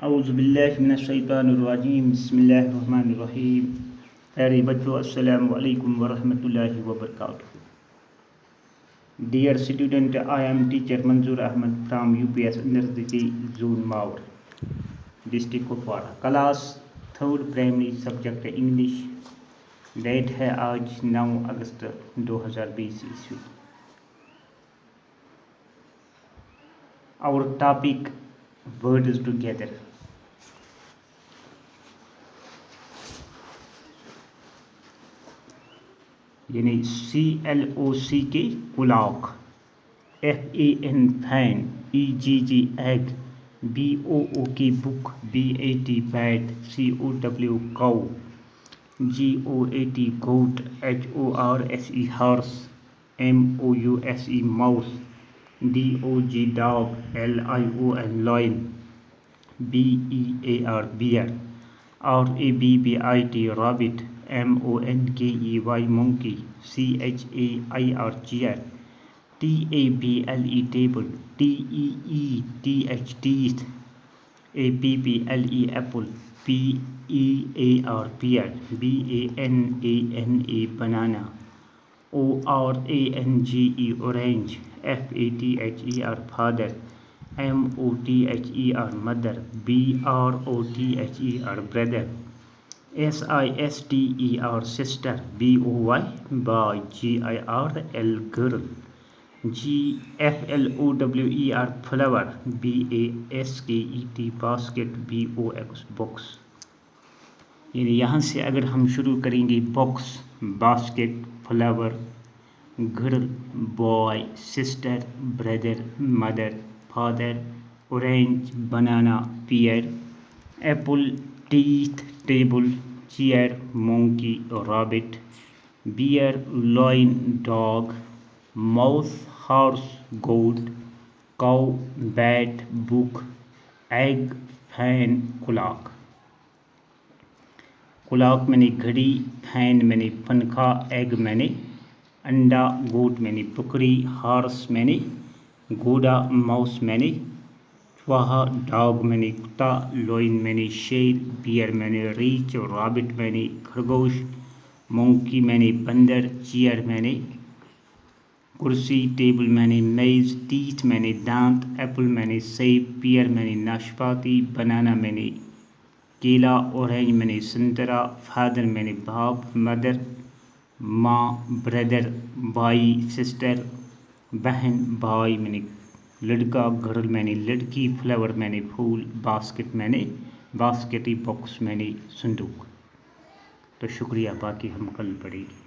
اعوذ باللہ من الشیطان الرجیم، بسم اللہ الرحمن الرحیم۔ پیارے بچوں، السلام علیکم ورحمۃ اللہ وبرکاتہ۔ Dear student, I am teacher Manzoor Ahmed from UPS University Zone Maur, District Kupwara, Class 3rd Primary Subject English. Date ہے آج 9 اگست 2020 عیسوی۔ Our topic words together. یعنی CLOC K clock, FAN fan, EGG egg, BOO K book, BAT bat, COW cow, GOAT goat, HORSE horse, MOUSE mouse, DOG dog, LION lion, BEAR bear, RABBIT rabbit, MONKEY monkey, CHAIR chair, TABLE table, TEETH teeth, APPLE apple, PEAR pear, BANANA banana, ORANGE orange, FATHER father, MOTHER mother, BROTHER brother, SISTER sister, BOY boy, GIRL girl, FLOWER flower, BASKET basket, BOX box. یعنی یہاں سے اگر ہم شروع کریں گے box, basket, flower, girl, boy, sister, brother, mother, father, orange, banana, pear, apple, teeth, table, chair, monkey, rabbit, bear, lion, dog, mouse, horse, goat, cow, bat, book, egg, fan, clock. Clock میں نے گھڑی، fan میں نے پنکھا، egg میں نے انڈا، گوٹ میں نے بکری، ہارس میں نے گھوڑا، ماؤس میں نے چوہا، ڈاگ میں نے کتا، لائن میں نے شیر، بیئر میں نے ریچھ، رابٹ میں نے خرگوش، مونکی میں نے بندر، چیئر میں نے کرسی، ٹیبل میں نے میز، ٹیتھ میں نے دانت، ایپل میں نے سیب، پیئر میں نے ناشپاتی، بنانا میں نے کیلا، اورینج میں نے سنترا، فادر میں نے باپ، مدر ماں، بردر بھائی، سسٹر بہن، بھائی میں نے لڑکا، گرل میں نے لڑکی، فلاور میں نے پھول، باسکٹ میں نے باسکٹی، باکس میں نے صندوق۔ تو شکریہ، باقی ہم کل پڑھیں گے۔